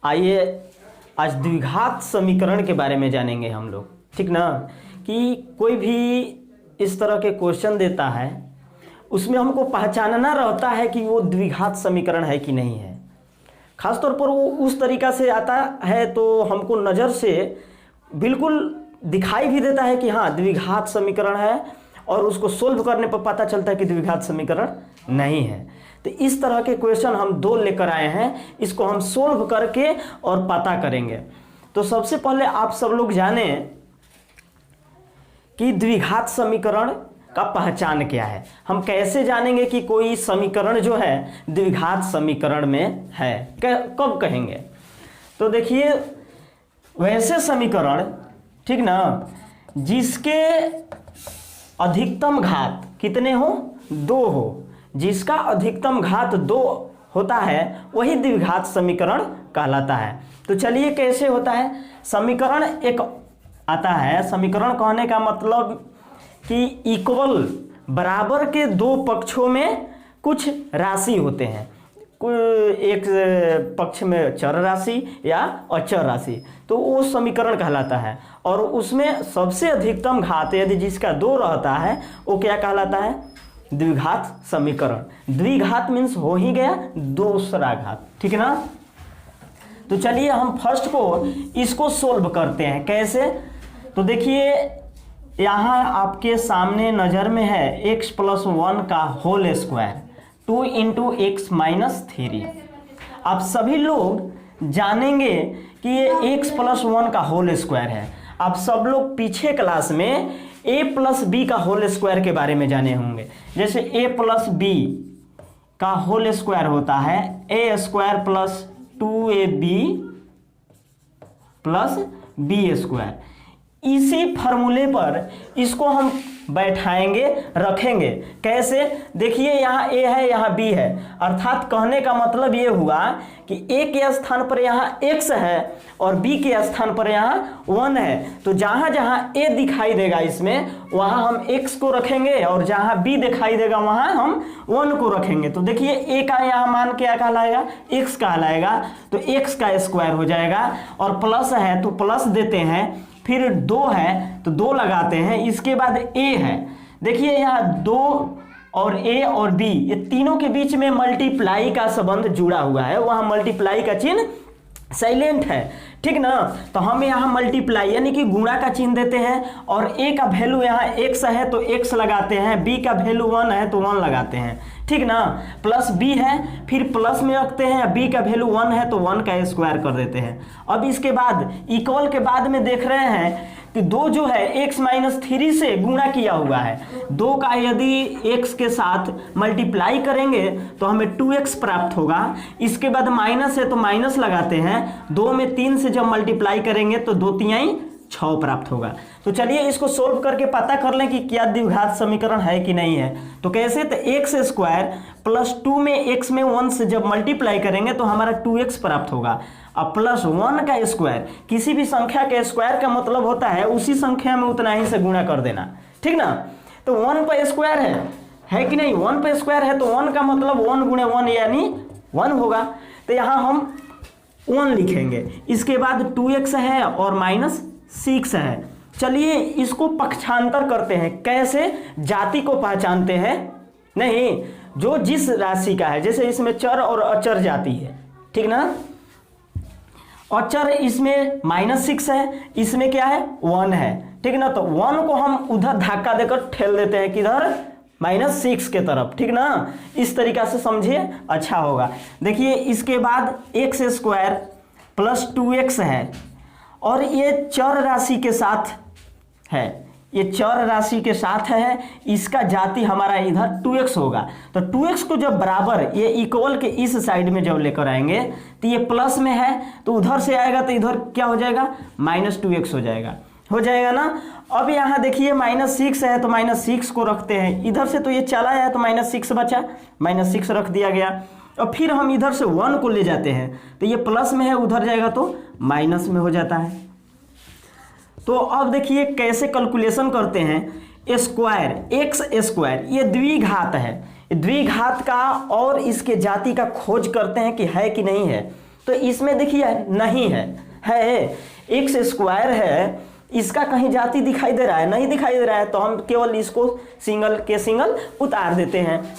आइए आज द्विघात समीकरण के बारे में जानेंगे हम लोग, ठीक ना। कि कोई भी इस तरह के क्वेश्चन देता है, उसमें हमको पहचानना रहता है कि वो द्विघात समीकरण है कि नहीं है। खासतौर पर वो उस तरीक़ा से आता है तो हमको नज़र से बिल्कुल दिखाई भी देता है कि हाँ द्विघात समीकरण है, और उसको सोल्व करने पर पता चलता है कि द्विघात समीकरण नहीं है। तो इस तरह के क्वेश्चन हम दो लेकर आए हैं, इसको हम सोल्व करके और पता करेंगे। तो सबसे पहले आप सब लोग जाने कि द्विघात समीकरण का पहचान क्या है। हम कैसे जानेंगे कि कोई समीकरण जो है द्विघात समीकरण में है, कब कहेंगे? तो देखिए, वैसे समीकरण, ठीक ना, जिसके अधिकतम घात कितने हो? 2 हो। जिसका अधिकतम घात 2 होता है वही द्विघात समीकरण कहलाता है। तो चलिए कैसे होता है। समीकरण एक आता है, समीकरण कहने का मतलब कि इक्वल, बराबर के दो पक्षों में कुछ राशि होते हैं। एक पक्ष में चर राशि या अचर राशि, तो वो समीकरण कहलाता है। और उसमें सबसे अधिकतम घात यदि जिसका 2 रहता है वो क्या कहलाता है? द्विघात समीकरण। द्विघात मीन्स हो ही गया दूसरा घात, ठीक है ना। तो चलिए हम फर्स्ट को इसको सोल्व करते हैं। कैसे? तो देखिए यहाँ आपके सामने नज़र में है x + 1 का होल स्क्वायर, 2 × x - 3। आप सभी लोग जानेंगे कि ये x + 1 का होल स्क्वायर है। आप सब लोग पीछे क्लास में a + b का होल स्क्वायर के बारे में जाने होंगे। जैसे a + b का होल स्क्वायर होता है a² + 2ab + b²। इसी फार्मूले पर इसको हम बैठाएंगे, रखेंगे। कैसे? देखिए यहाँ a है, यहाँ b है, अर्थात कहने का मतलब ये हुआ कि a के स्थान पर यहाँ x है और b के स्थान पर यहाँ 1 है। तो जहाँ जहाँ a दिखाई देगा इसमें, वहाँ हम x को रखेंगे, और जहाँ b दिखाई देगा वहाँ हम 1 को रखेंगे। तो देखिए a का यहाँ मान क्या कहलाएगा? x कहलाएगा। तो x का स्क्वायर हो जाएगा, और प्लस है तो प्लस देते हैं, फिर 2 है तो 2 लगाते हैं। इसके बाद a है, देखिए यहाँ 2 और a और b, ये तीनों के बीच में मल्टीप्लाई का संबंध जुड़ा हुआ है, वहाँ मल्टीप्लाई का चिन्ह साइलेंट है, ठीक ना। तो हम यहाँ मल्टीप्लाई यानी कि गुणा का चिन्ह देते हैं, और a का वैल्यू यहाँ x है तो x लगाते हैं, b का वैल्यू 1 है तो 1 लगाते हैं, ठीक ना। प्लस b है, फिर प्लस में रखते हैं, b का वैल्यू 1 है तो 1 का स्क्वायर कर देते हैं। अब इसके बाद इक्वल के बाद में देख रहे हैं कि 2 जो है x - 3 से गुणा किया हुआ है। 2 का यदि x के साथ मल्टीप्लाई करेंगे तो हमें 2x प्राप्त होगा। इसके बाद माइनस है तो माइनस लगाते हैं, 2 में 3 से जब मल्टीप्लाई करेंगे तो 2 × 6 प्राप्त होगा। तो चलिए इसको सोल्व करके पता कर लें कि क्या द्विघात समीकरण है कि नहीं है। तो कैसे? तो x² + 2 में x में 1 से जब मल्टीप्लाई करेंगे तो हमारा 2x प्राप्त होगा। अब +1 का स्क्वायर, किसी भी संख्या के स्क्वायर का मतलब होता है उसी संख्या में उतना ही से गुणा कर देना, ठीक ना। तो 1 पर स्क्वायर है कि नहीं? 1 पर स्क्वायर है तो 1 का मतलब 1 × 1 यानी 1 होगा। तो यहाँ हम 1 लिखेंगे। इसके बाद 2x है और -6 है। चलिए इसको पक्षांतर करते हैं। कैसे? जाति को पहचानते हैं, नहीं, जो जिस राशि का है, जैसे इसमें चर और अचर जाति है, ठीक ना। अचर इसमें -6 है, इसमें क्या है? 1 है, ठीक ना। तो 1 को हम उधर धक्का देकर ठेल देते हैं, किधर? -6 के तरफ, ठीक ना। इस तरीका से समझिए, अच्छा होगा। देखिए इसके बाद x² + 2x है, और ये चर राशि के साथ है, ये चर राशि के साथ है, इसका जाति हमारा इधर 2x होगा। तो 2x को जब बराबर ये इक्वल के इस साइड में जब लेकर आएंगे तो ये प्लस में है तो उधर से आएगा तो इधर क्या हो जाएगा? -2x हो जाएगा ना। अब यहाँ देखिए -6 है तो -6 को रखते हैं, इधर से तो ये चला है तो -6 बचा, -6 रख दिया गया। और फिर हम इधर से 1 को ले जाते हैं तो ये प्लस में है, उधर जाएगा तो माइनस में हो जाता है। तो अब देखिए कैसे कैलकुलेशन करते हैं। स्क्वायर, x², ये द्विघात है, द्विघात का और इसके जाति का खोज करते हैं कि है कि नहीं है। तो इसमें देखिए नहीं है एक्स स्क्वायर है, इसका कहीं जाति दिखाई दे रहा है? नहीं दिखाई दे रहा है, तो हम केवल इसको सिंगल के सिंगल उतार देते हैं।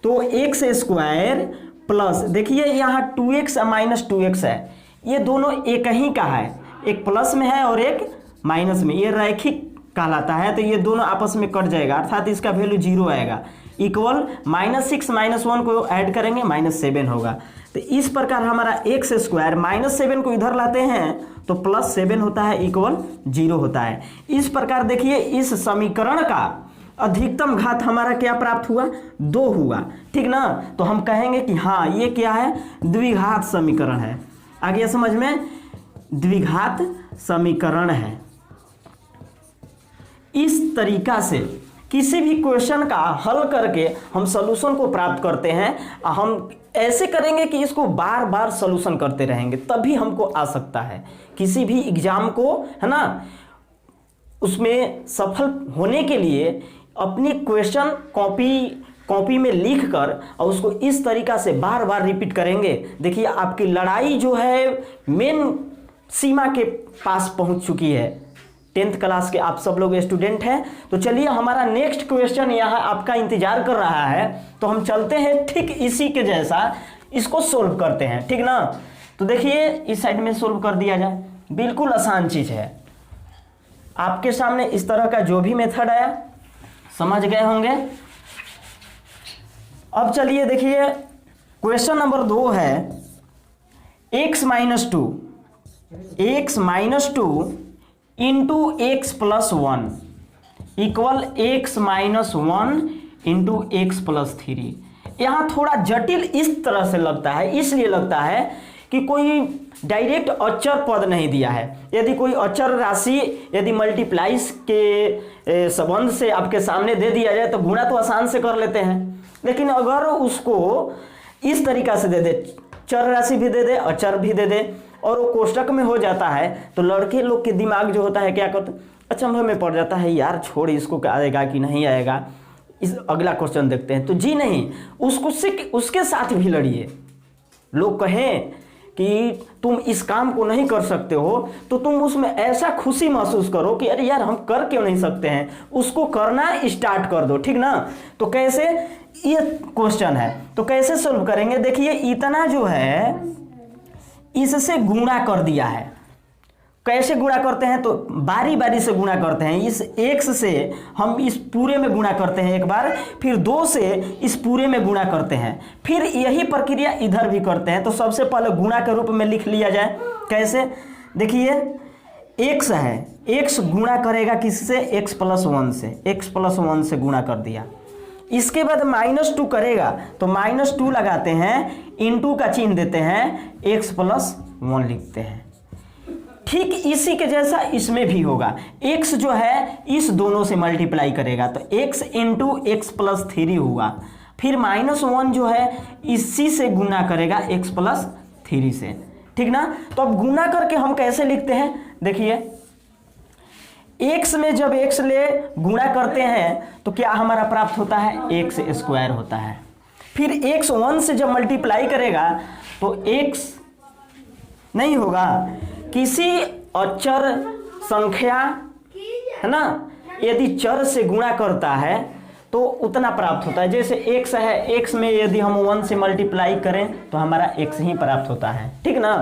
तो एक्स स्क्वायर प्लस, देखिए यहाँ 2x माइनस 2x है, ये दोनों एक ही का है, एक प्लस में है और एक माइनस में, ये रैखिक कहलाता है, तो ये दोनों आपस में कट जाएगा, अर्थात इसका वैल्यू 0 आएगा। इक्वल -6 -1 को ऐड करेंगे -7 होगा। तो इस प्रकार हमारा एक्स स्क्वायर -7 को इधर लाते हैं तो +7 होता है, इक्वल 0 होता है। इस प्रकार देखिए इस समीकरण का अधिकतम घात हमारा क्या प्राप्त हुआ? 2 हुआ, ठीक ना। तो हम कहेंगे कि हाँ ये क्या है? द्विघात समीकरण है। आ गया समझ में? द्विघात समीकरण है। इस तरीका से किसी भी क्वेश्चन का हल करके हम सॉल्यूशन को प्राप्त करते हैं। हम ऐसे करेंगे कि इसको बार बार सॉल्यूशन करते रहेंगे, तभी हमको आ सकता है किसी भी एग्जाम को, है ना, उसमें सफल होने के लिए अपनी क्वेश्चन कॉपी में लिख कर और उसको इस तरीका से बार बार रिपीट करेंगे। देखिए आपकी लड़ाई जो है मेन सीमा के पास पहुंच चुकी है। 10th क्लास के आप सब लोग स्टूडेंट हैं। तो चलिए हमारा नेक्स्ट क्वेश्चन यहाँ आपका इंतजार कर रहा है, तो हम चलते हैं ठीक इसी के जैसा, इसको सोल्व करते हैं, ठीक ना। तो देखिए इस साइड में सोल्व कर दिया जाए, बिल्कुल आसान चीज है। आपके सामने इस तरह का जो भी मेथड आया समझ गए होंगे। अब चलिए देखिए क्वेश्चन नंबर 2 है x minus 2 into x plus 1 equal x minus 1 into x plus 3। यहाँ थोड़ा जटिल इस तरह से लगता है, इसलिए लगता है कि कोई डायरेक्ट अचर पद नहीं दिया है। यदि कोई अचर राशि यदि मल्टीप्लाइज के संबंध से आपके सामने दे दिया जाए तो गुणा तो आसान से कर लेते हैं, लेकिन अगर उसको इस तरीका से दे दे, चर राशि भी दे दे अचर भी दे दे और वो कोष्टक में हो जाता है, तो लड़के लोग के दिमाग जो होता है क्या करते, अचंभे में पड़ जाता है, यार छोड़ इसको आएगा कि नहीं आएगा, इस अगला क्वेश्चन देखते हैं। तो जी नहीं, उसके साथ भी लड़िए। लोग कहें कि तुम इस काम को नहीं कर सकते हो तो तुम उसमें ऐसा खुशी महसूस करो कि अरे यार हम कर क्यों नहीं सकते हैं, उसको करना स्टार्ट कर दो, ठीक ना। तो कैसे, ये क्वेश्चन है तो कैसे सोल्व करेंगे? देखिए इतना जो है इससे गुणा कर दिया है। कैसे गुणा करते हैं? तो बारी बारी से गुणा करते हैं। इस x से हम इस पूरे में गुणा करते हैं एक बार, फिर 2 से इस पूरे में गुणा करते हैं, फिर यही प्रक्रिया इधर भी करते हैं। तो सबसे पहले गुणा के रूप में लिख लिया जाए। कैसे? देखिए x है, x गुणा करेगा किससे? x प्लस 1 से, x प्लस 1 से गुणा कर दिया। इसके बाद -2 करेगा तो -2 लगाते हैं, इंटू का चिन्ह देते हैं, x प्लस 1 लिखते हैं। ठीक इसी के जैसा इसमें भी होगा। x जो है इस दोनों से मल्टीप्लाई करेगा तो x इंटू एक्स प्लस 3 हुआ, फिर -1 जो है इसी से गुणा करेगा x प्लस 3 से, ठीक ना। तो अब गुणा करके हम कैसे लिखते हैं? देखिए x में जब x ले गुणा करते हैं तो क्या हमारा प्राप्त होता है? x स्क्वायर होता है। फिर x 1 से जब मल्टीप्लाई करेगा तो x नहीं होगा, किसी अचर संख्या, है ना, यदि चर से गुणा करता है तो उतना प्राप्त होता है। जैसे x है, x में यदि हम 1 से मल्टीप्लाई करें तो हमारा x ही प्राप्त होता है, ठीक ना।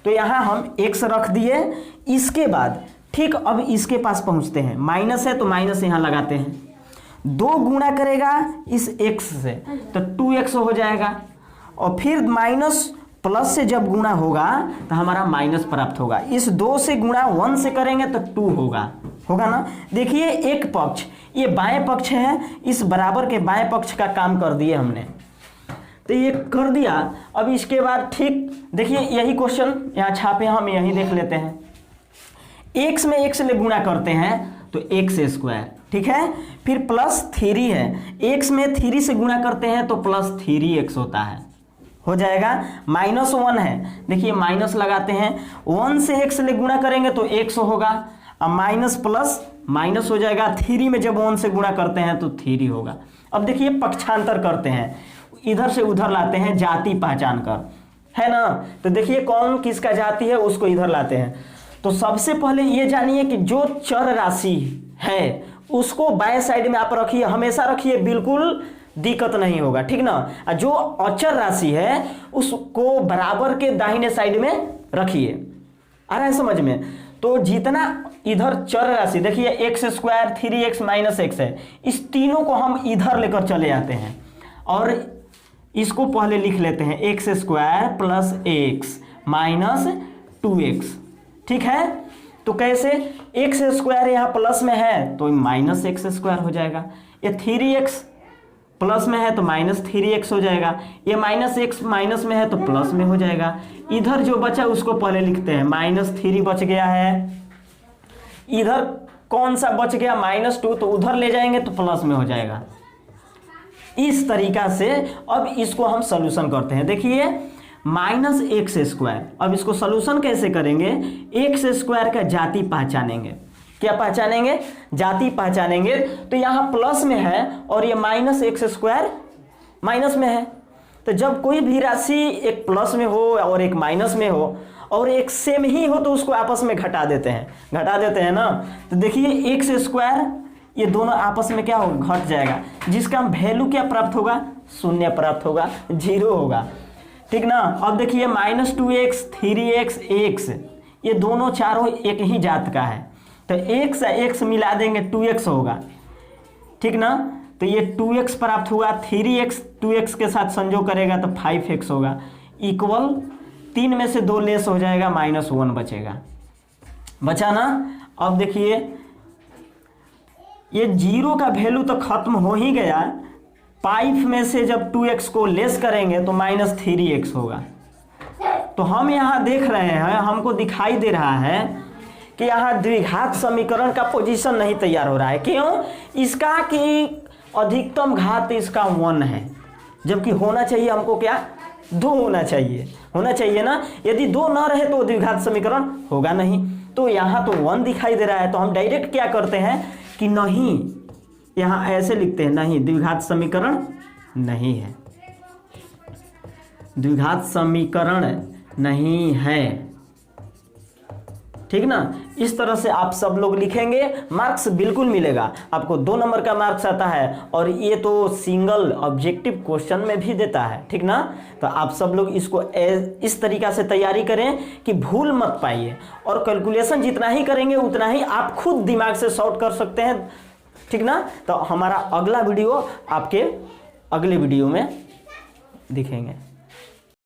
तो यहाँ हम x रख दिए। इसके बाद ठीक अब इसके पास पहुँचते हैं, माइनस है तो माइनस यहाँ लगाते हैं, 2 गुणा करेगा इस x से तो 2x हो जाएगा, और फिर माइनस प्लस से जब गुणा होगा तो हमारा माइनस प्राप्त होगा। इस 2 से गुणा 1 से करेंगे तो 2 होगा ना। देखिए एक पक्ष, ये बाएं पक्ष है, इस बराबर के बाएं पक्ष का काम कर दिए हमने, तो ये कर दिया। अब इसके बाद ठीक देखिए यही क्वेश्चन यहाँ छापे, हम यही देख लेते हैं। x में x ले गुणा करते हैं तो एक्स स्क्वायर, ठीक है। फिर +3 है, x में 3 से गुणा करते हैं तो +3x होता है, हो जाएगा। -1 है, देखिए माइनस लगाते हैं, 1 से x ले गुणा करेंगे तो x होगा, अब माइनस प्लस माइनस हो जाएगा, 3 में जब 1 से गुणा करते हैं तो 3 होगा। अब देखिए पक्षांतर करते हैं, इधर से उधर लाते हैं जाति पहचान कर, है ना। तो देखिए कौन किसका जाति है उसको इधर लाते हैं। तो सबसे पहले ये जानिए कि जो चर राशि है उसको बाएं साइड में आप रखिए, हमेशा रखिए, बिल्कुल दिक्कत नहीं होगा, ठीक ना। और जो अचर राशि है उसको बराबर के दाहिने साइड में रखिए। आ रहा है समझ में। तो जितना इधर चर राशि देखिए x square 3x minus x है, इस तीनों को हम इधर लेकर चले आते हैं और इसको पहले लिख लेते हैं x square plus x minus 2x, ठीक है। तो कैसे, एक्स स्क्वायर यहाँ प्लस में है तो माइनस एक्स स्क्वायर हो जाएगा, ये 3x प्लस में है तो माइनस 3x हो जाएगा, ये माइनस एक्स माइनस में है तो प्लस में हो जाएगा। इधर जो बचा उसको पहले लिखते हैं, -3 बच गया है, इधर कौन सा बच गया -2, तो उधर ले जाएंगे तो प्लस में हो जाएगा। इस तरीका से अब इसको हम सॉल्यूशन करते हैं। देखिए -x², अब इसको सॉल्यूशन कैसे करेंगे, एक्स स्क्वायर का जाति पहचानेंगे। क्या पहचानेंगे, जाति पहचानेंगे। तो यहाँ प्लस में है और ये -x² माइनस में है। तो जब कोई भी राशि एक प्लस में हो और एक माइनस में हो और एक सेम ही हो तो उसको आपस में घटा देते हैं ना। तो देखिए x², ये दोनों आपस में क्या होगा, घट जाएगा, जिसका वैल्यू क्या प्राप्त होगा, 0 प्राप्त होगा, 0 होगा, ठीक ना। अब देखिए -2x 3x x, ये दोनों चारों एक ही जात का है, तो x मिला देंगे 2x होगा, ठीक ना। तो ये 2x प्राप्त हुआ, 3x 2x के साथ संयोग करेगा तो 5x होगा, इक्वल 3 में से 2 लेस हो जाएगा, -1 बचेगा, बचा ना। अब देखिए ये 0 का वैल्यू तो खत्म हो ही गया, 5 में से जब 2x को लेस करेंगे तो -3x होगा। तो हम यहाँ देख रहे हैं, हमको दिखाई दे रहा है कि यहाँ द्विघात समीकरण का पोजीशन नहीं तैयार हो रहा है। क्यों, इसका कि अधिकतम घात इसका 1 है, जबकि होना चाहिए हमको क्या, 2 होना चाहिए ना। यदि 2 ना रहे तो द्विघात समीकरण होगा नहीं। तो यहाँ तो 1 दिखाई दे रहा है, तो हम डायरेक्ट क्या करते हैं कि नहीं, यहाँ ऐसे लिखते हैं, नहीं द्विघात समीकरण नहीं है, द्विघात समीकरण नहीं है, ठीक ना। इस तरह से आप सब लोग लिखेंगे, मार्क्स बिल्कुल मिलेगा आपको, 2 नंबर का मार्क्स आता है और ये तो सिंगल ऑब्जेक्टिव क्वेश्चन में भी देता है, ठीक ना। तो आप सब लोग इसको इस तरीका से तैयारी करें कि भूल मत पाइए, और कैलकुलेशन जितना ही करेंगे उतना ही आप खुद दिमाग से सॉल्व कर सकते हैं, ठीक ना। तो हमारा अगला वीडियो आपके अगले वीडियो में दिखेंगे।